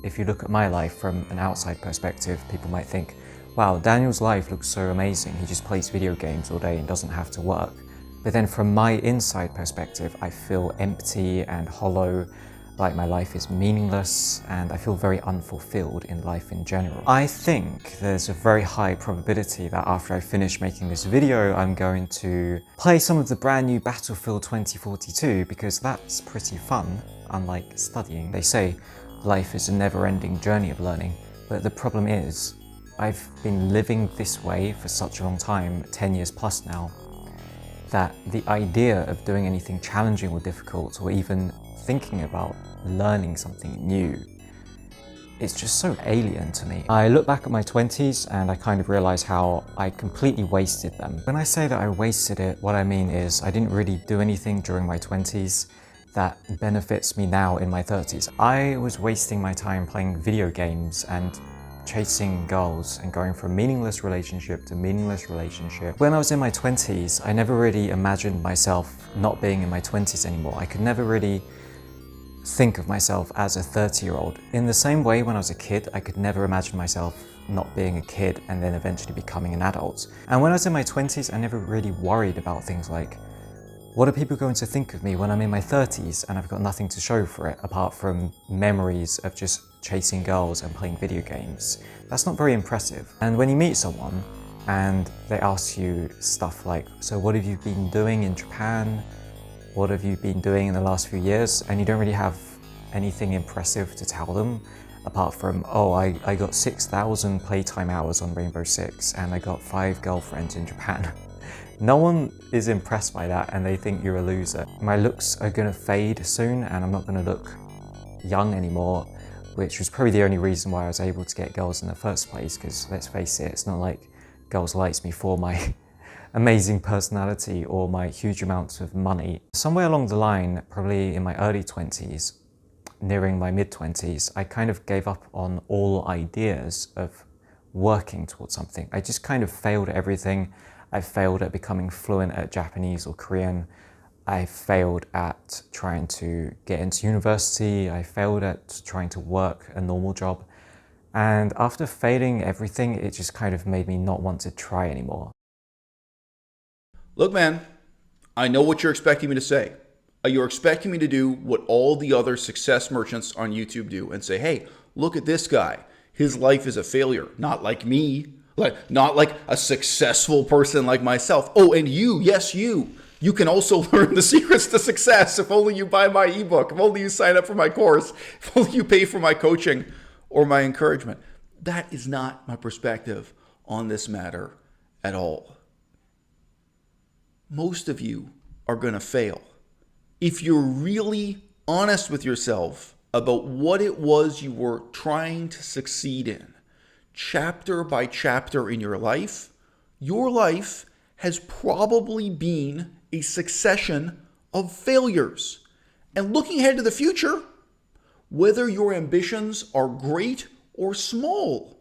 If you look at my life from an outside perspective, people might think, wow, Daniel's life looks so amazing. He just plays video games all day and doesn't have to work. But then from my inside perspective, I feel empty and hollow, like my life is meaningless, and I feel very unfulfilled in life in general. I think there's a very high probability that after I finish making this video, I'm going to play some of the brand new Battlefield 2042 because that's pretty fun, unlike studying. They say life is a never-ending journey of learning, but the problem is, I've been living this way for such a long time, 10 years plus now, that the idea of doing anything challenging or difficult, or even thinking about learning something new, it's just so alien to me. I look back at my 20s and I kind of realize how I completely wasted them. When I say that I wasted it, what I mean is I didn't really do anything during my 20s that benefits me now in my 30s. I was wasting my time playing video games and chasing girls and going from meaningless relationship to meaningless relationship. When I was in my 20s, I never really imagined myself not being in my 20s anymore. I could never really think of myself as a 30-year-old. In the same way, when I was a kid, I could never imagine myself not being a kid and then eventually becoming an adult. And when I was in my 20s, I never really worried about things like, what are people going to think of me when I'm in my 30s and I've got nothing to show for it apart from memories of just chasing girls and playing video games? That's not very impressive. And when you meet someone and they ask you stuff like, so what have you been doing in Japan? What have you been doing in the last few years? And you don't really have anything impressive to tell them apart from, oh, I got 6,000 playtime hours on Rainbow Six and I got 5 girlfriends in Japan. No one is impressed by that and they think you're a loser. My looks are gonna fade soon and I'm not gonna look young anymore, which was probably the only reason why I was able to get girls in the first place, because let's face it, it's not like girls likes me for my amazing personality or my huge amounts of money. Somewhere along the line, probably in my early 20s, nearing my mid-20s, I kind of gave up on all ideas of working towards something. I just kind of failed at everything. I failed at becoming fluent at Japanese or Korean. I failed at trying to get into university. I failed at trying to work a normal job. And after failing everything, it just kind of made me not want to try anymore. Look, man, I know what you're expecting me to say. You're expecting me to do what all the other success merchants on YouTube do and say, hey, look at this guy. His life is a failure, not like me, not like a successful person like myself. Oh, and you, yes, you can also learn the secrets to success if only you buy my ebook, if only you sign up for my course, if only you pay for my coaching or my encouragement. That is not my perspective on this matter at all. Most of you are going to fail. If you're really honest with yourself about what it was you were trying to succeed in, chapter by chapter in your life has probably been a succession of failures. And looking ahead to the future, whether your ambitions are great or small,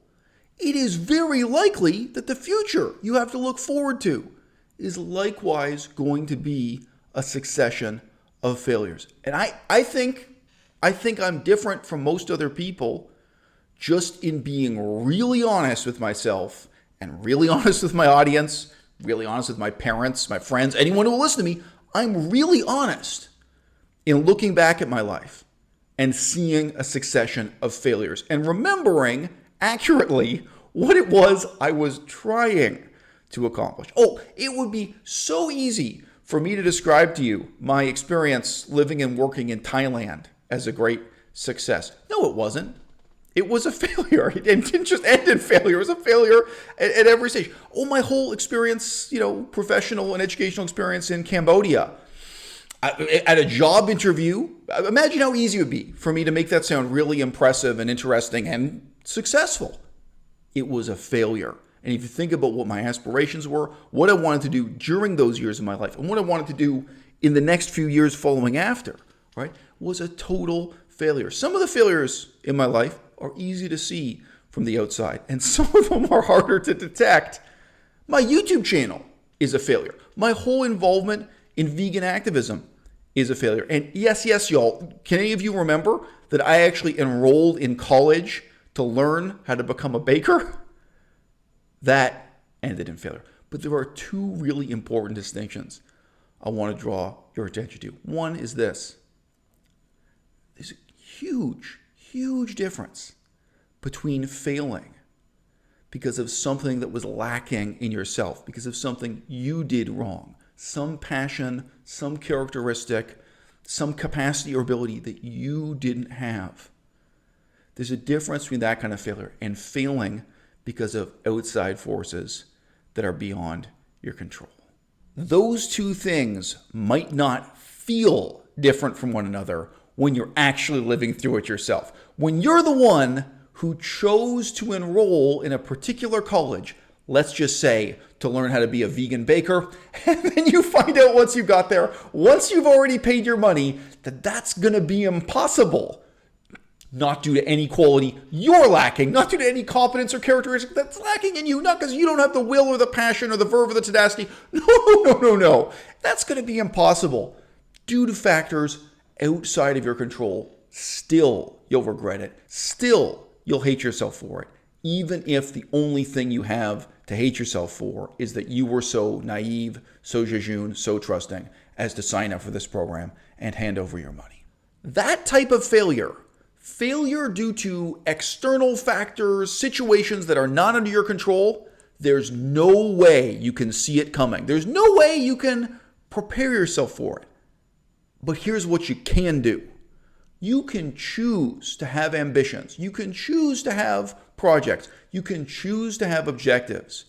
it is very likely that the future you have to look forward to is likewise going to be a succession of failures. And I think I'm different from most other people just in being really honest with myself and really honest with my audience, really honest with my parents, my friends, anyone who will listen to me. I'm really honest in looking back at my life and seeing a succession of failures and remembering accurately what it was I was trying to accomplish. Oh, it would be so easy for me to describe to you my experience living and working in Thailand as a great success. No, it wasn't. It was a failure. It didn't just end in failure. It was a failure at every stage. Oh, my whole experience, professional and educational experience in Cambodia. At a job interview, imagine how easy it would be for me to make that sound really impressive and interesting and successful. It was a failure. And if you think about what my aspirations were, what I wanted to do during those years of my life, and what I wanted to do in the next few years following after, right, was a total failure. Some of the failures in my life are easy to see from the outside, and some of them are harder to detect. My YouTube channel is a failure. My whole involvement in vegan activism is a failure. And yes, y'all, can any of you remember that I actually enrolled in college to learn how to become a baker? That ended in failure. But there are two really important distinctions I want to draw your attention to. One is this. There's a huge difference between failing because of something that was lacking in yourself, because of something you did wrong, some passion, some characteristic, some capacity or ability that you didn't have. There's a difference between that kind of failure and failing because of outside forces that are beyond your control. Those two things might not feel different from one another when you're actually living through it yourself. When you're the one who chose to enroll in a particular college, let's just say to learn how to be a vegan baker, and then you find out once you got there, once you've already paid your money, that that's going to be impossible. Not due to any quality you're lacking, not due to any competence or characteristic that's lacking in you, not because you don't have the will or the passion or the verve or the tenacity. No. That's going to be impossible due to factors outside of your control. Still, you'll regret it. Still, you'll hate yourself for it, even if the only thing you have to hate yourself for is that you were so naive, so jejune, so trusting as to sign up for this program and hand over your money. That type of failure due to external factors, situations that are not under your control, there's no way you can see it coming. There's no way you can prepare yourself for it. But here's what you can do. You can choose to have ambitions. You can choose to have projects. You can choose to have objectives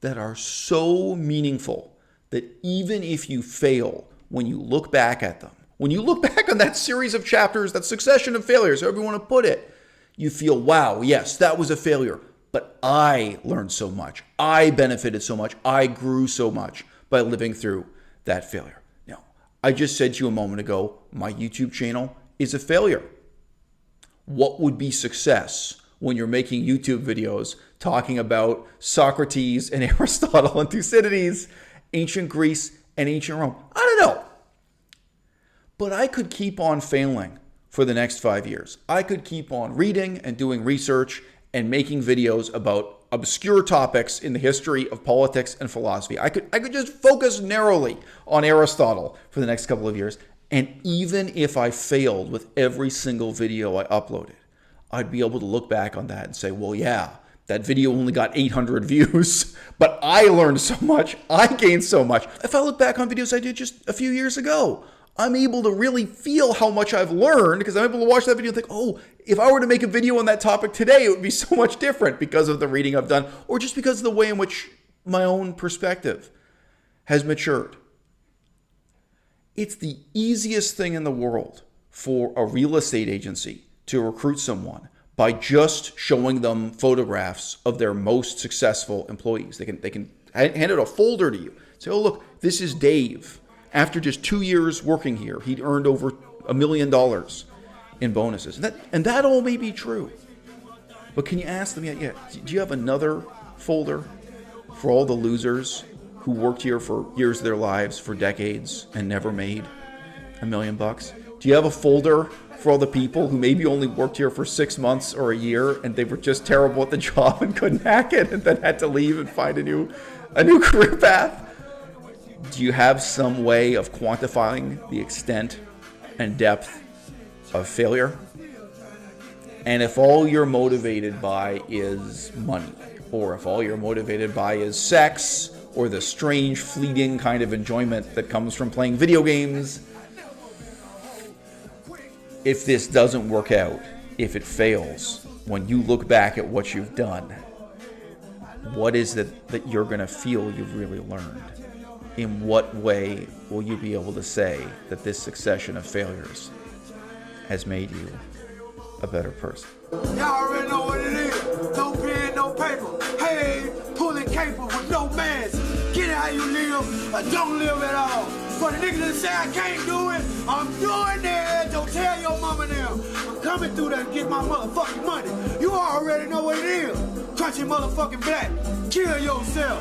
that are so meaningful that even if you fail, when you look back at them, when you look back on that series of chapters, that succession of failures, however you want to put it, you feel, wow, yes, that was a failure, but I learned so much. I benefited so much. I grew so much by living through that failure. Now, I just said to you a moment ago, my YouTube channel is a failure. What would be success when you're making YouTube videos talking about Socrates and Aristotle and Thucydides, ancient Greece and ancient Rome? I don't know. But I could keep on failing for the next 5 years. I could keep on reading and doing research and making videos about obscure topics in the history of politics and philosophy. I could just focus narrowly on Aristotle for the next couple of years. And even if I failed with every single video I uploaded, I'd be able to look back on that and say, well, yeah, that video only got 800 views, but I learned so much. I gained so much. If I look back on videos I did just a few years ago, I'm able to really feel how much I've learned because I'm able to watch that video and think, oh, if I were to make a video on that topic today, it would be so much different because of the reading I've done or just because of the way in which my own perspective has matured. It's the easiest thing in the world for a real estate agency to recruit someone by just showing them photographs of their most successful employees. They can hand out a folder to you. Say, oh, look, this is Dave. After just 2 years working here, he'd earned over $1 million in bonuses. And that all may be true. But can you ask them, do you have another folder for all the losers who worked here for years of their lives, for decades, and never made $1 million? Do you have a folder for all the people who maybe only worked here for 6 months or a year, and they were just terrible at the job and couldn't hack it, and then had to leave and find a new career path? Do you have some way of quantifying the extent and depth of failure? And if all you're motivated by is money, or if all you're motivated by is sex, or the strange, fleeting kind of enjoyment that comes from playing video games, if this doesn't work out, if it fails, when you look back at what you've done, what is it that you're going to feel you've really learned? In what way will you be able to say that this succession of failures has made you a better person? Y'all already know what it is. No pen, no paper. Hey, pulling caper with no mask. Get it how you live or don't live at all. For the niggas that say I can't do it, I'm doing it. Don't tell your mama now. I'm coming through there to get my motherfucking money. You already know what it is. Crunchy motherfucking black. Kill yourself.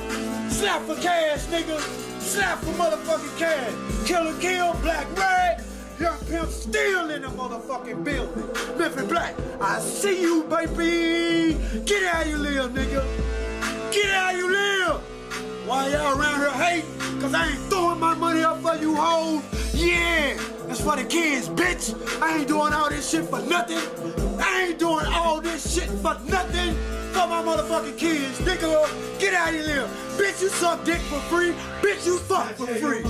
Slap for cash, nigga. Slap for motherfucking cash. Kill or kill, black red. Young pimp still in the motherfucking building. Memphis Black, I see you, baby. Get how you live, nigga. Get how you live. Why y'all around here hating? Cause I ain't throwing my money up for you hoes. Yeah, that's for the kids, bitch. I ain't doing all this shit for nothing. I ain't doing all this shit for nothing. For my motherfucking kids, nigga. Get how you live. Bitch, you suck dick for free. Bitch, you fuck for free.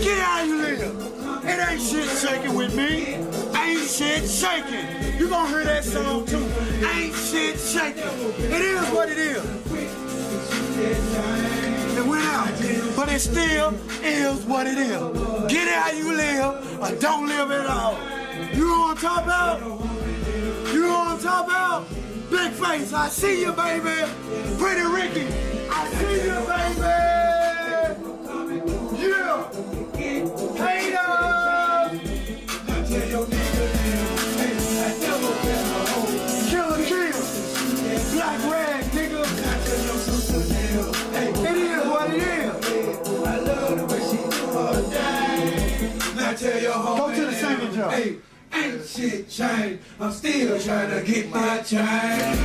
Get how you live. It ain't shit shaking with me. Ain't shit shaking. You gonna hear that song too. Ain't shit shaking. It is what it is. It went out, but it still is what it is. Get how you live or don't live at all. You know what I'm talking about? You know what I'm talking about? Big face, I see you, baby. Pretty Ricky, I see you, baby. Yeah. Haters. Killer kill. Black rag, nigga. It is what it is. Go to the second job. Ain't shit changed. I'm still trying to get my change.